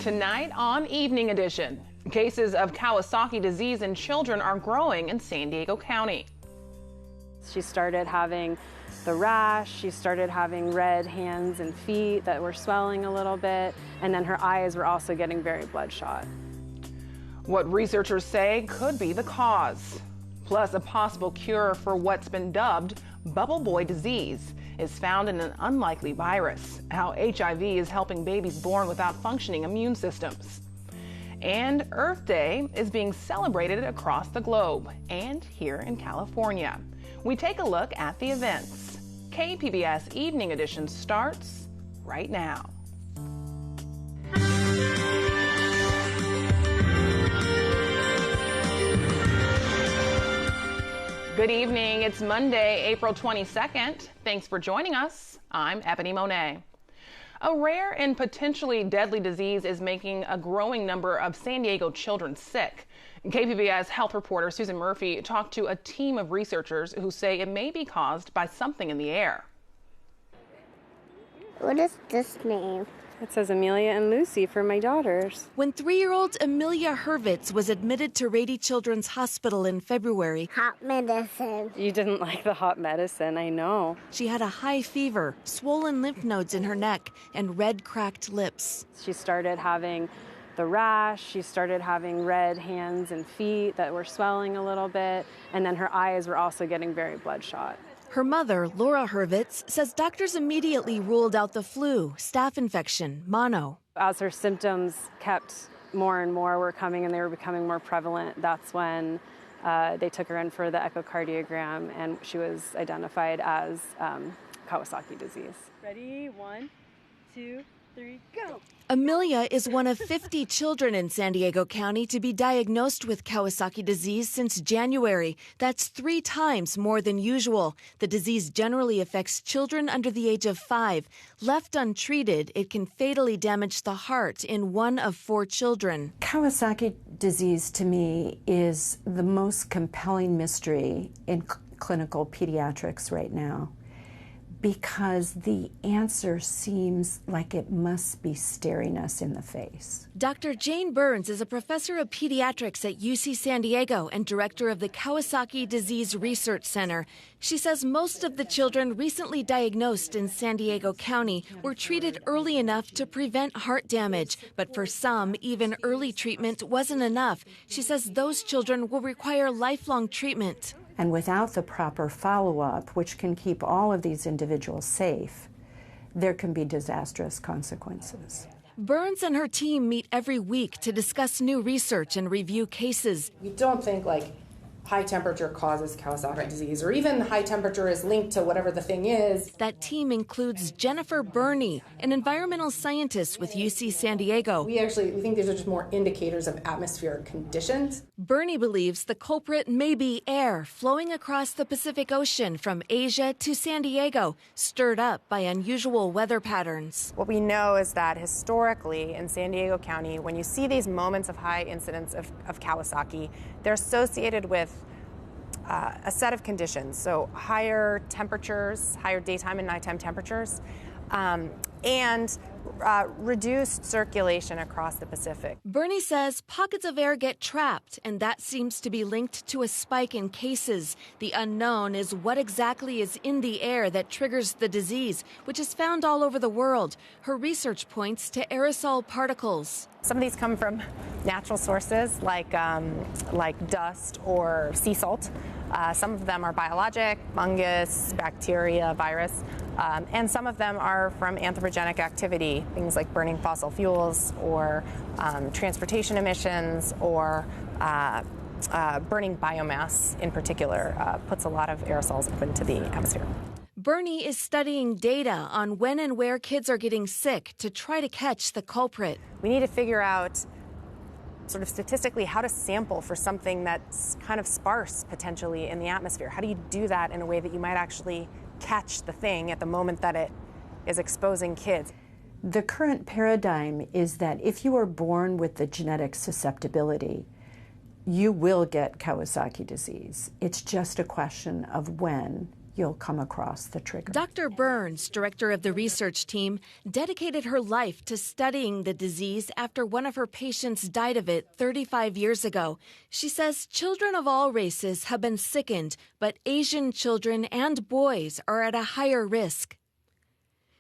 Tonight on Evening Edition, cases of Kawasaki disease in children are growing in San Diego County. She started having the rash, she started having red hands and feet that were swelling a little bit, and then her eyes were also getting very bloodshot. What researchers say could be the cause. Plus, a possible cure for what's been dubbed bubble boy disease is found in an unlikely virus, how HIV is helping babies born without functioning immune systems. And Earth Day is being celebrated across the globe and here in California. We take a look at the events. KPBS Evening Edition starts right now. Good evening. It's Monday, April 22nd. Thanks for joining us. I'm Ebony Monet. A rare and potentially deadly disease is making a growing number of San Diego children sick. KPBS health reporter Susan Murphy talked to a team of researchers who say it may be caused by something in the air. What is this name? It says Amelia and Lucy for my daughters. When 3-year-old Amelia Hurwitz was admitted to Rady Children's Hospital in February, Hot medicine. You didn't like the hot medicine, I know. she had a high fever, swollen lymph nodes in her neck, and red cracked lips. She started having the rash, she started having red hands and feet that were swelling a little bit, and then her eyes were also getting very bloodshot. Her mother, Laura Hurwitz, says doctors immediately ruled out the flu, staph infection, mono. As her symptoms kept more and more were coming and they were becoming more prevalent, that's when they took her in for the echocardiogram and she was identified as Kawasaki disease. Ready? 1, 2, 3, go! Amelia is one of 50 children in San Diego County to be diagnosed with Kawasaki disease since January. That's 3 times more than usual. The disease generally affects children under the age of 5. Left untreated, it can fatally damage the heart in 1 of 4 children. Kawasaki disease, to me, is the most compelling mystery in clinical pediatrics right now, because the answer seems like it must be staring us in the face. Dr. Jane Burns is a professor of pediatrics at UC San Diego and director of the Kawasaki Disease Research Center. She says most of the children recently diagnosed in San Diego County were treated early enough to prevent heart damage, but for some, even early treatment wasn't enough. She says those children will require lifelong treatment. And without the proper follow-up, which can keep all of these individuals safe, there can be disastrous consequences. Burns and her team meet every week to discuss new research and review cases. We don't think high temperature causes Kawasaki disease, or even high temperature is linked to whatever the thing is. That team includes Jennifer Burney, an environmental scientist with UC San Diego. We think these are just more indicators of atmospheric conditions. Burney believes the culprit may be air flowing across the Pacific Ocean from Asia to San Diego, stirred up by unusual weather patterns. What we know is that historically in San Diego County, when you see these moments of high incidence of Kawasaki, they're associated with a set of conditions, so higher temperatures, higher daytime and nighttime temperatures, and reduced circulation across the Pacific. Burney says pockets of air get trapped, and that seems to be linked to a spike in cases. The unknown is what exactly is in the air that triggers the disease, which is found all over the world. Her research points to aerosol particles. Some of these come from natural sources like dust or sea salt. Some of them are biologic, fungus, bacteria, virus, and some of them are from anthropogenic activity, things like burning fossil fuels or transportation emissions or burning biomass in particular puts a lot of aerosols up into the atmosphere. Burney is studying data on when and where kids are getting sick to try to catch the culprit. We need to figure out sort of statistically how to sample for something that's kind of sparse potentially in the atmosphere. How do you do that in a way that you might actually catch the thing at the moment that it is exposing kids? The current paradigm is that if you are born with the genetic susceptibility, you will get Kawasaki disease. It's just a question of when you'll come across the trigger. Dr. Burns, director of the research team, dedicated her life to studying the disease after one of her patients died of it 35 years ago. She says children of all races have been sickened, but Asian children and boys are at a higher risk.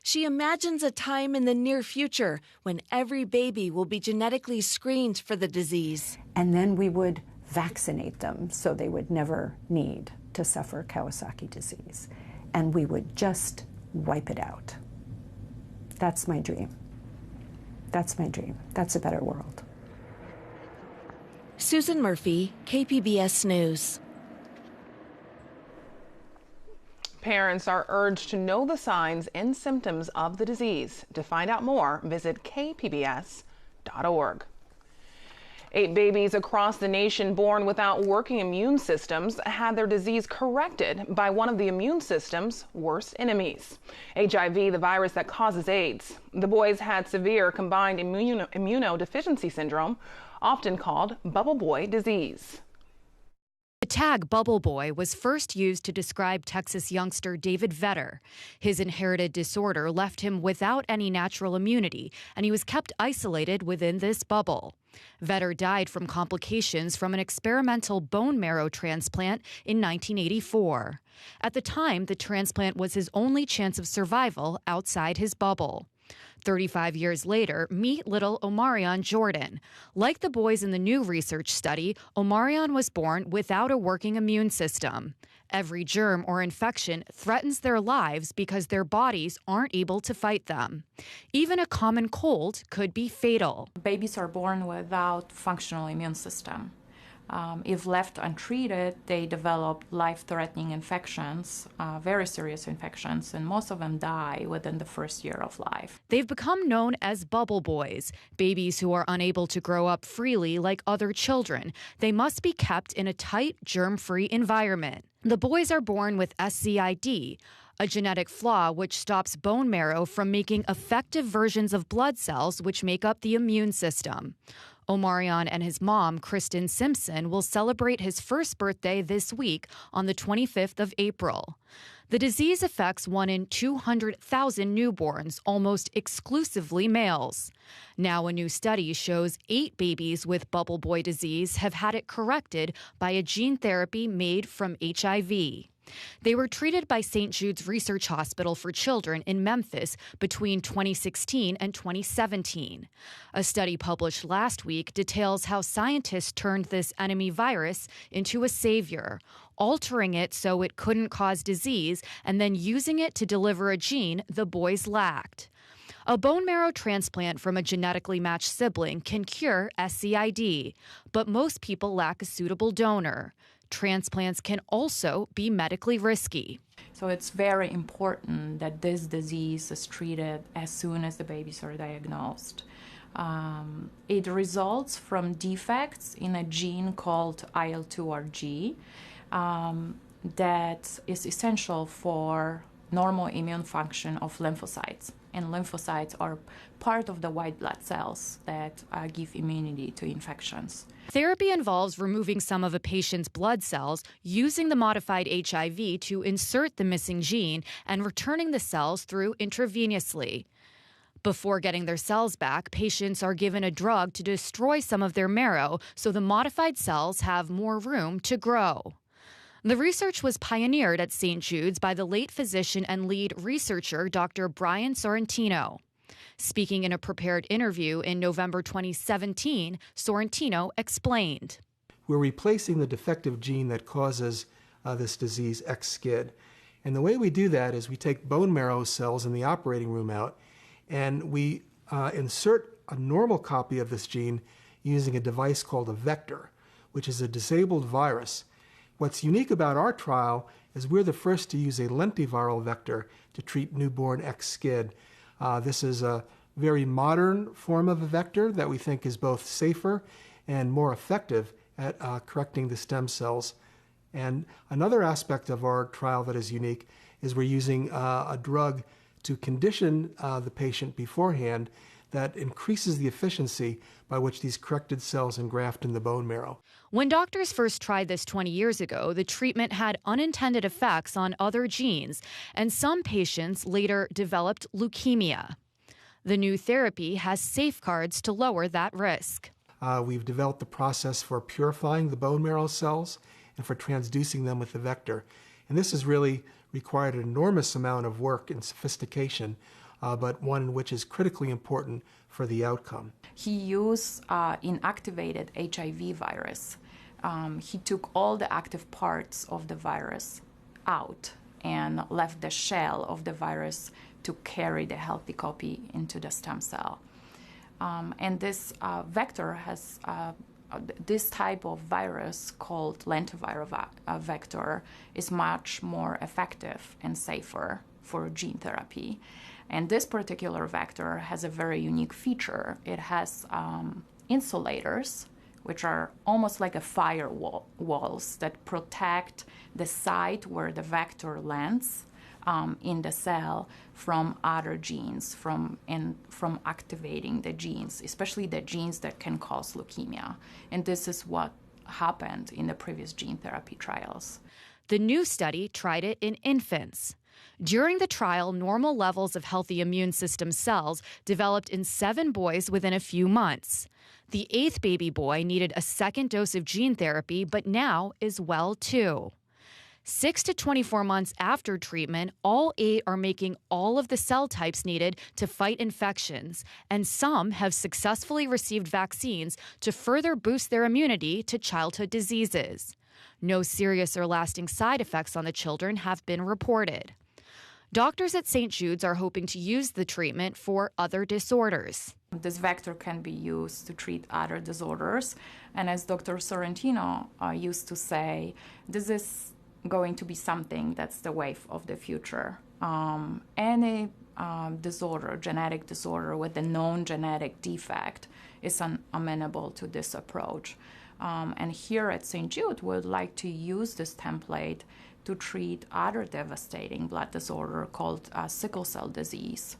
She imagines a time in the near future when every baby will be genetically screened for the disease. And then we would vaccinate them so they would never need to suffer Kawasaki disease. And we would just wipe it out. That's my dream. That's my dream. That's a better world. Susan Murphy, KPBS News. Parents are urged to know the signs and symptoms of the disease. To find out more, visit kpbs.org. 8 babies across the nation born without working immune systems had their disease corrected by one of the immune system's worst enemies, HIV, the virus that causes AIDS. The boys had severe combined immunodeficiency syndrome, often called bubble boy disease. The tag Bubble Boy was first used to describe Texas youngster David Vetter. His inherited disorder left him without any natural immunity, and he was kept isolated within this bubble. Vetter died from complications from an experimental bone marrow transplant in 1984. At the time, the transplant was his only chance of survival outside his bubble. 35 years later, meet little Omarion Jordan. Like the boys in the new research study, Omarion was born without a working immune system. Every germ or infection threatens their lives because their bodies aren't able to fight them. Even a common cold could be fatal. Babies are born without functional immune system. If left untreated, they develop life-threatening infections, very serious infections, and most of them die within the first year of life. They've become known as bubble boys, babies who are unable to grow up freely like other children. They must be kept in a tight, germ-free environment. The boys are born with SCID, a genetic flaw which stops bone marrow from making effective versions of blood cells which make up the immune system. Omarion and his mom, Kristen Simpson, will celebrate his first birthday this week on the 25th of April. The disease affects 1 in 200,000 newborns, almost exclusively males. Now a new study shows 8 babies with bubble boy disease have had it corrected by a gene therapy made from HIV. They were treated by St. Jude's Research Hospital for Children in Memphis between 2016 and 2017. A study published last week details how scientists turned this enemy virus into a savior, altering it so it couldn't cause disease and then using it to deliver a gene the boys lacked. A bone marrow transplant from a genetically matched sibling can cure SCID, but most people lack a suitable donor. Transplants can also be medically risky. So it's very important that this disease is treated as soon as the babies are diagnosed. It results from defects in a gene called IL-2RG that is essential for normal immune function of lymphocytes. And lymphocytes are part of the white blood cells that give immunity to infections. Therapy involves removing some of a patient's blood cells, using the modified HIV to insert the missing gene, and returning the cells through intravenously. Before getting their cells back, patients are given a drug to destroy some of their marrow so the modified cells have more room to grow. The research was pioneered at St. Jude's by the late physician and lead researcher Dr. Brian Sorrentino. Speaking in a prepared interview in November 2017, Sorrentino explained. We're replacing the defective gene that causes this disease, XSCID. And the way we do that is we take bone marrow cells in the operating room out, and we insert a normal copy of this gene using a device called a vector, which is a disabled virus. What's unique about our trial is we're the first to use a lentiviral vector to treat newborn XSCID. This is a very modern form of a vector that we think is both safer and more effective at correcting the stem cells. And another aspect of our trial that is unique is we're using a drug to condition the patient beforehand that increases the efficiency by which these corrected cells engraft in the bone marrow. When doctors first tried this 20 years ago, the treatment had unintended effects on other genes, and some patients later developed leukemia. The new therapy has safeguards to lower that risk. We've developed the process for purifying the bone marrow cells and for transducing them with the vector. And this has really required an enormous amount of work and sophistication, but one which is critically important for the outcome. He used inactivated HIV virus. He took all the active parts of the virus out and left the shell of the virus to carry the healthy copy into the stem cell. And this vector has this type of virus called lentiviral vector is much more effective and safer for gene therapy. And this particular vector has a very unique feature. It has insulators, which are almost like a firewall walls that protect the site where the vector lands in the cell from other genes, from activating the genes, especially the genes that can cause leukemia. And this is what happened in the previous gene therapy trials. The new study tried it in infants. During the trial, normal levels of healthy immune system cells developed in 7 boys within a few months. The 8th baby boy needed a second dose of gene therapy, but now is well too. 6 to 24 months after treatment, all 8 are making all of the cell types needed to fight infections, and some have successfully received vaccines to further boost their immunity to childhood diseases. No serious or lasting side effects on the children have been reported. Doctors at St. Jude's are hoping to use the treatment for other disorders. This vector can be used to treat other disorders, and as Dr. Sorrentino used to say, this is going to be something that's the wave of the future. Any disorder, genetic disorder with a known genetic defect is amenable to this approach. And here at St. Jude, we would like to use this template to treat other devastating blood disorder called sickle cell disease.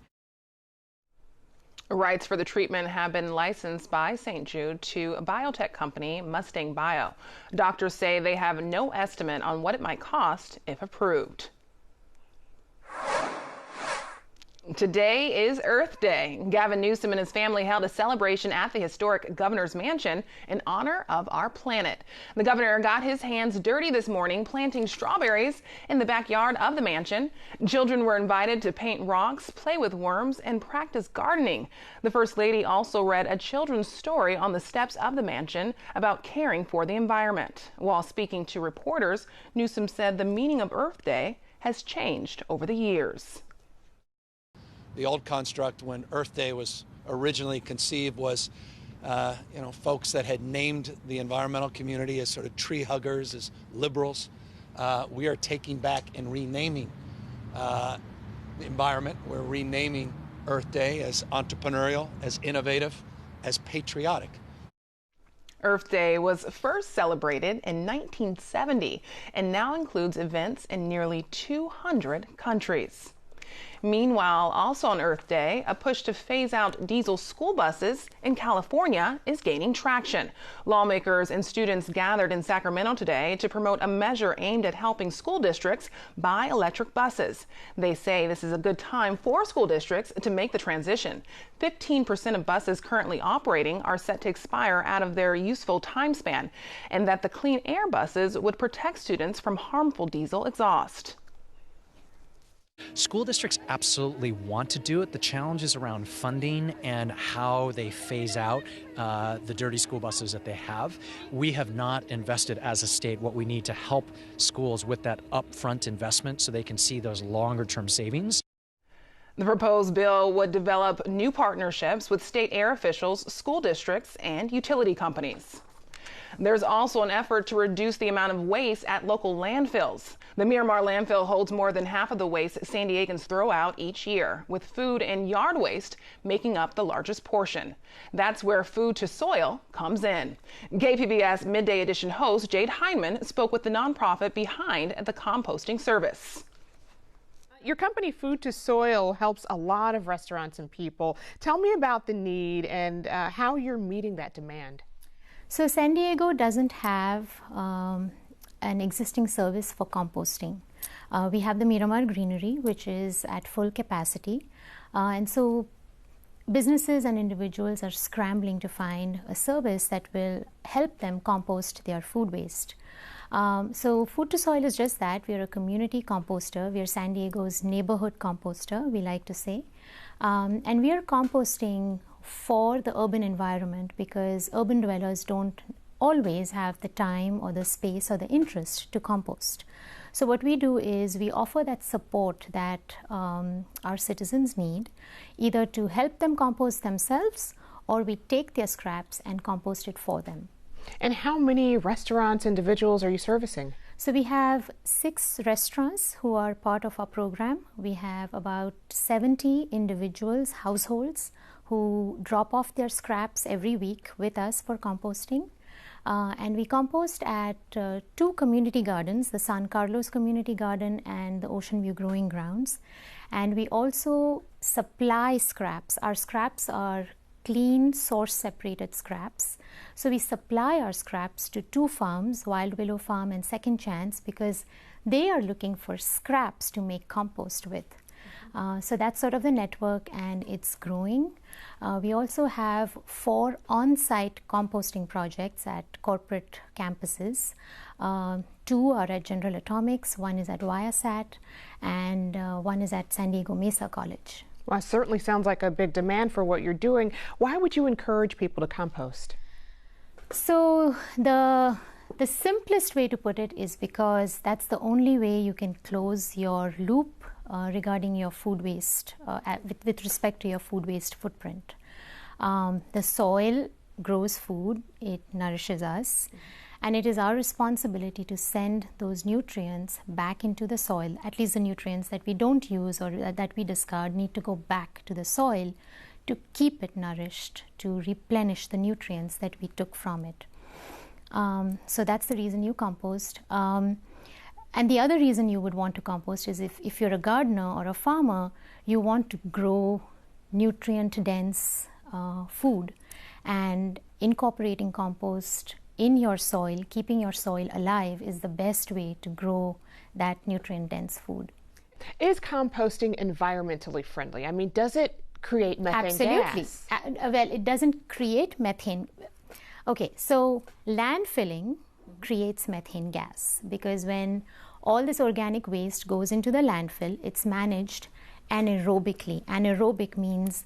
Rights for the treatment have been licensed by St. Jude to biotech company Mustang Bio. Doctors say they have no estimate on what it might cost if approved. Today is Earth Day. Gavin Newsom and his family held a celebration at the historic Governor's Mansion in honor of our planet. The governor got his hands dirty this morning planting strawberries in the backyard of the mansion. Children were invited to paint rocks, play with worms, and practice gardening. The First Lady also read a children's story on the steps of the mansion about caring for the environment. While speaking to reporters, Newsom said the meaning of Earth Day has changed over the years. The old construct when Earth Day was originally conceived was, folks that had named the environmental community as sort of tree huggers, as liberals. We are taking back and renaming the environment. We're renaming Earth Day as entrepreneurial, as innovative, as patriotic. Earth Day was first celebrated in 1970 and now includes events in nearly 200 countries. Meanwhile, also on Earth Day, a push to phase out diesel school buses in California is gaining traction. Lawmakers and students gathered in Sacramento today to promote a measure aimed at helping school districts buy electric buses. They say this is a good time for school districts to make the transition. 15% of buses currently operating are set to expire out of their useful time span, and that the clean air buses would protect students from harmful diesel exhaust. School districts absolutely want to do it. The challenge is around funding and how they phase out the dirty school buses that they have. We have not invested as a state what we need to help schools with that upfront investment so they can see those longer-term savings. The proposed bill would develop new partnerships with state air officials, school districts, and utility companies. There's also an effort to reduce the amount of waste at local landfills. The Miramar landfill holds more than half of the waste San Diegans throw out each year, with food and yard waste making up the largest portion. That's where Food to Soil comes in. KPBS Midday Edition host Jade Heinman spoke with the nonprofit behind the composting service. Your company, Food to Soil, helps a lot of restaurants and people. Tell me about the need and how you're meeting that demand. So San Diego doesn't have an existing service for composting. We have the Miramar Greenery, which is at full capacity. And so businesses and individuals are scrambling to find a service that will help them compost their food waste. So Food to Soil is just that. We are a community composter. We are San Diego's neighborhood composter, we like to say. And we are composting for the urban environment because urban dwellers don't always have the time or the space or the interest to compost. So what we do is we offer that support that our citizens need, either to help them compost themselves or we take their scraps and compost it for them. And how many restaurants, individuals are you servicing? So we have 6 restaurants who are part of our program. We have about 70 individuals, households, who drop off their scraps every week with us for composting. And we compost at 2 community gardens, the San Carlos Community Garden and the Ocean View Growing Grounds. And we also supply scraps. Our scraps are clean, source-separated scraps. So we supply our scraps to 2 farms, Wild Willow Farm and Second Chance, because they are looking for scraps to make compost with. So that's sort of the network, and it's growing. We also have 4 on-site composting projects at corporate campuses. 2 are at General Atomics, 1 is at Viasat, and 1 is at San Diego Mesa College. Well, it certainly sounds like a big demand for what you're doing. Why would you encourage people to compost? So the simplest way to put it is because that's the only way you can close your loop regarding your food waste, with respect to your food waste footprint. The soil grows food, it nourishes us, and it is our responsibility to send those nutrients back into the soil. At least the nutrients that we don't use or that we discard need to go back to the soil to keep it nourished, to replenish the nutrients that we took from it. So that's the reason you compost. And the other reason you would want to compost is if you're a gardener or a farmer, you want to grow nutrient-dense food. And incorporating compost in your soil, keeping your soil alive, is the best way to grow that nutrient-dense food. Is composting environmentally friendly? I mean, does it create methane Absolutely. gas? Well, it doesn't create methane. Okay, so landfilling creates methane gas because when all this organic waste goes into the landfill, it's managed anaerobically. Anaerobic means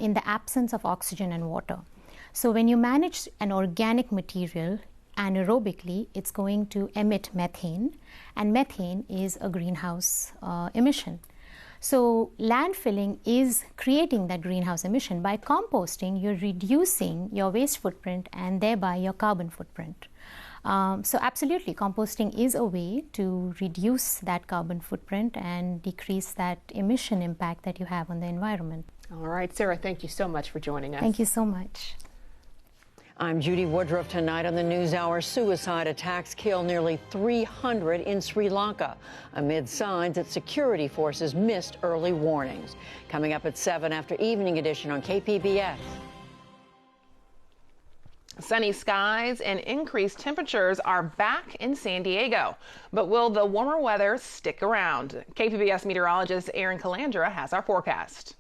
in the absence of oxygen and water. So when you manage an organic material anaerobically, it's going to emit methane, and methane is a greenhouse emission. So landfilling is creating that greenhouse emission. By composting, you're reducing your waste footprint and thereby your carbon footprint. So absolutely, composting is a way to reduce that carbon footprint and decrease that emission impact that you have on the environment. All right, Sarah, thank you so much for joining us. Thank you so much. I'm Judy Woodruff. Tonight on the NewsHour, suicide attacks kill nearly 300 in Sri Lanka amid signs that security forces missed early warnings. Coming up at 7 after Evening Edition on KPBS. Sunny skies and increased temperatures are back in San Diego. But will the warmer weather stick around? KPBS meteorologist Erin Calandra has our forecast.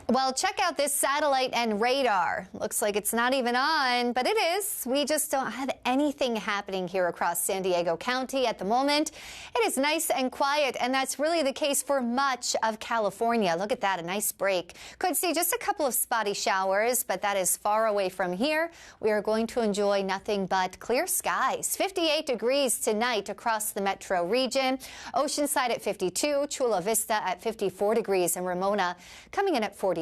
Well, check out this satellite and radar. Looks like it's not even on, but it is. We just don't have anything happening here across San Diego County at the moment. It is nice and quiet, and that's really the case for much of California. Look at that, a nice break. Could see just a couple of spotty showers, but that is far away from here. We are going to enjoy nothing but clear skies. 58 degrees tonight across the metro region. Oceanside at 52, Chula Vista at 54 degrees, and Ramona coming in at 46.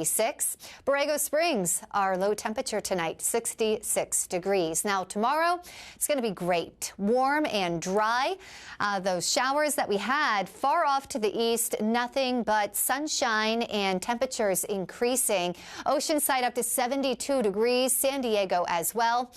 Borrego Springs, our low temperature tonight, 66 degrees. Now tomorrow, it's going to be great. Warm and dry. Those showers that we had far off to the east, nothing but sunshine and temperatures increasing. Oceanside up to 72 degrees, San Diego as well.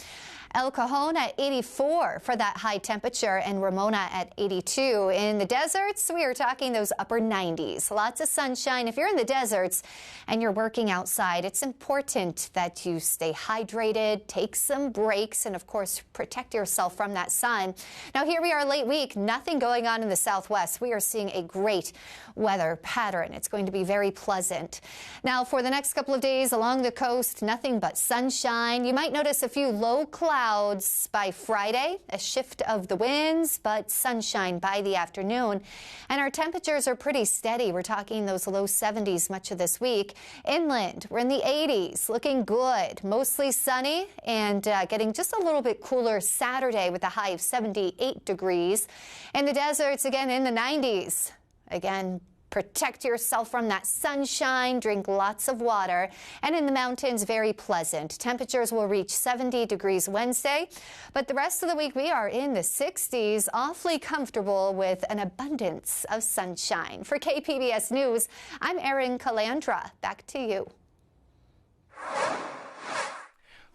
El Cajon at 84 for that high temperature, and Ramona at 82. In the deserts, we are talking those upper 90s. Lots of sunshine. If you're in the deserts and you're working outside, it's important that you stay hydrated, take some breaks, and of course, protect yourself from that sun. Now, here we are late week, nothing going on in the southwest. We are seeing a great weather pattern. It's going to be very pleasant. Now, for the next couple of days along the coast, nothing but sunshine. You might notice a few low clouds by Friday, a shift of the winds, but sunshine by the afternoon. And our temperatures are pretty steady. We're talking those low 70s much of this week. Inland, we're in the 80s, looking good. Mostly sunny and getting just a little bit cooler Saturday with a high of 78 degrees. In the deserts, again, in the 90s. Again, protect yourself from that sunshine, drink lots of water, and in the mountains, very pleasant. Temperatures will reach 70 degrees Wednesday, but the rest of the week we are in the 60s, awfully comfortable with an abundance of sunshine. For KPBS News, I'm Erin Calandra. Back to you.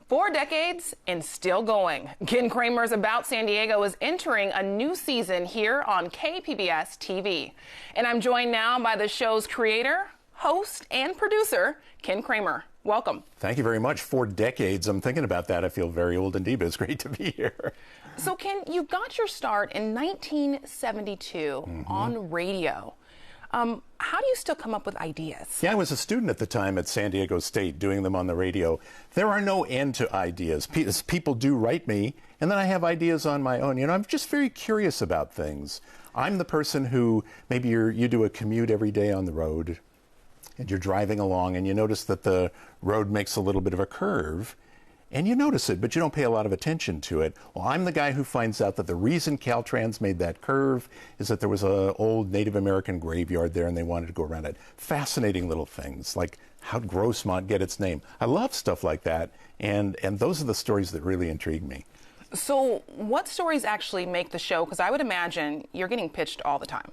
4 decades and still going. Ken Kramer's About San Diego is entering a new season here on KPBS TV. And I'm joined now by the show's creator, host, and producer, Ken Kramer. Welcome. Thank you very much. 4 decades. I'm thinking about that. I feel very old indeed, but it's great to be here. So, Ken, you got your start in 1972 on radio. How do you still come up with ideas? Yeah, I was a student at the time at San Diego State doing them on the radio. There are no end to ideas. People do write me, and then I have ideas on my own. You know, I'm just very curious about things. I'm the person who, maybe you do a commute every day on the road, and you're driving along, and you notice that the road makes a little bit of a curve. And you notice it, but you don't pay a lot of attention to it. Well, I'm the guy who finds out that the reason Caltrans made that curve is that there was an old Native American graveyard there and they wanted to go around it. Fascinating little things, like how'd Grossmont get its name? I love stuff like that, and those are the stories that really intrigue me. So what stories actually make the show? Because I would imagine you're getting pitched all the time.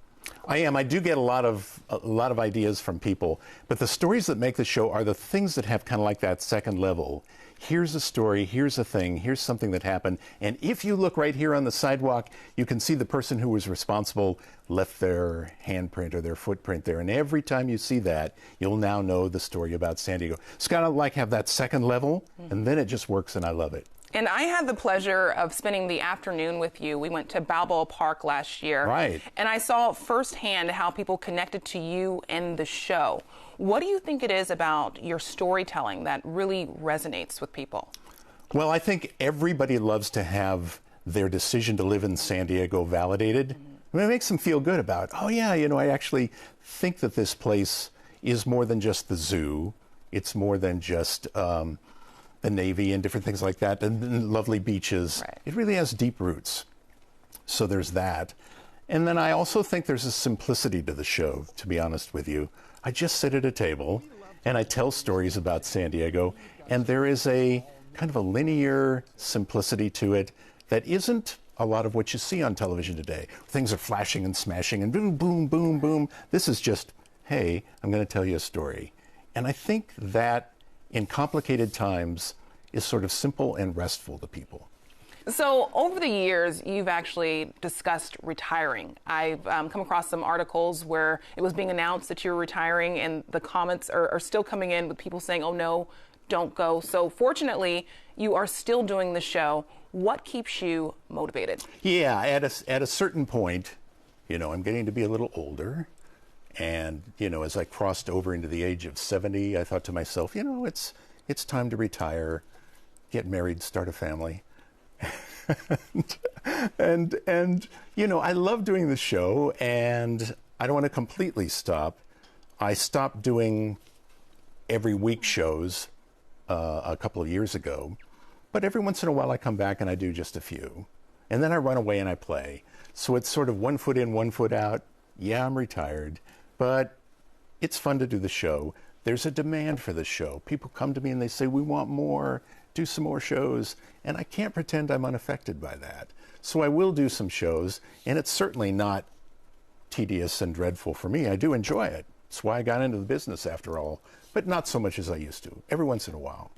I am. I do get a lot of ideas from people, but the stories that make the show are the things that have kind of like that second level. Here's a story, here's a thing, here's something that happened, and if you look right here on the sidewalk, you can see the person who was responsible left their handprint or their footprint there, and every time you see that, you'll now know the story about San Diego. It's got to like have that second level, and then it just works, and I love it. And I had the pleasure of spending the afternoon with you. We went to Balboa Park last year. Right. And I saw firsthand how people connected to you and the show. What do you think it is about your storytelling that really resonates with people? Well, I think everybody loves to have their decision to live in San Diego validated. I mean, it makes them feel good about, oh yeah, you know, I actually think that this place is more than just the zoo. It's more than just the Navy and different things like that, and lovely beaches. Right. It really has deep roots. So there's that. And then I also think there's a simplicity to the show, to be honest with you. I just sit at a table and I tell stories about San Diego, and there is a kind of a linear simplicity to it that isn't a lot of what you see on television today. Things are flashing and smashing and boom, boom, boom, boom. This is just, hey, I'm going to tell you a story. And I think that in complicated times is sort of simple and restful to people. So over the years, you've actually discussed retiring. I've come across some articles where it was being announced that you're retiring, and the comments are still coming in with people saying, oh no, don't go. So fortunately, you are still doing the show. What keeps you motivated? Yeah, at a certain point, you know, I'm getting to be a little older. And, you know, as I crossed over into the age of 70, I thought to myself, you know, it's time to retire, get married, start a family. and you know, I love doing the show, and I don't want to completely stop. I stopped doing every week shows a couple of years ago, but every once in a while I come back and I do just a few. And then I run away and I play. So it's sort of 1 foot in, 1 foot out. Yeah, I'm retired. But it's fun to do the show. There's a demand for the show. People come to me and they say, we want more, do some more shows. And I can't pretend I'm unaffected by that. So I will do some shows, and it's certainly not tedious and dreadful for me. I do enjoy it. It's why I got into the business after all, but not so much as I used to, every once in a while.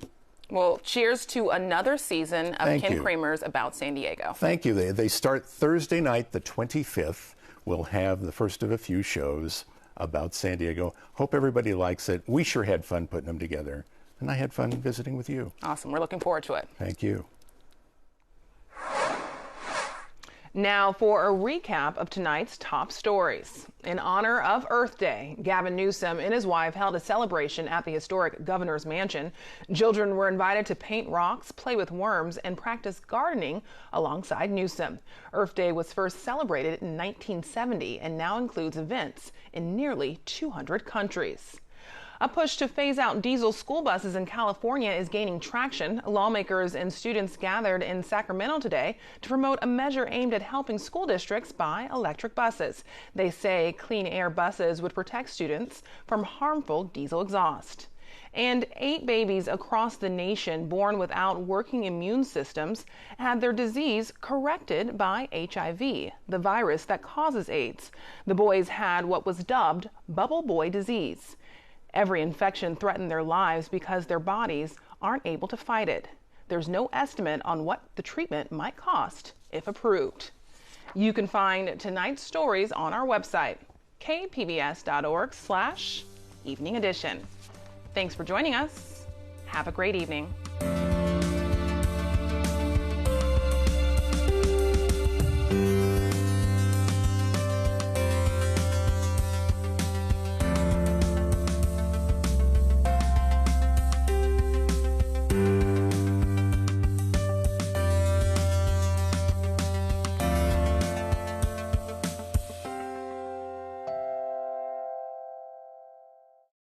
Well, cheers to another season of Thank Ken you. Kramer's About San Diego. Thank you. They start Thursday night, the 25th. We'll have the first of a few shows about San Diego. Hope everybody likes it. We sure had fun putting them together, and I had fun visiting with you. Awesome. We're looking forward to it. Thank you. Now for a recap of tonight's top stories. In honor of Earth Day, Gavin Newsom and his wife held a celebration at the historic Governor's Mansion. Children were invited to paint rocks, play with worms, and practice gardening alongside Newsom. Earth Day was first celebrated in 1970 and now includes events in nearly 200 countries. A push to phase out diesel school buses in California is gaining traction. Lawmakers and students gathered in Sacramento today to promote a measure aimed at helping school districts buy electric buses. They say clean air buses would protect students from harmful diesel exhaust. And 8 babies across the nation born without working immune systems had their disease corrected by HIV, the virus that causes AIDS. The boys had what was dubbed bubble boy disease. Every infection threatened their lives because their bodies aren't able to fight it. There's no estimate on what the treatment might cost if approved. You can find tonight's stories on our website, kpbs.org/evening edition. Thanks for joining us. Have a great evening.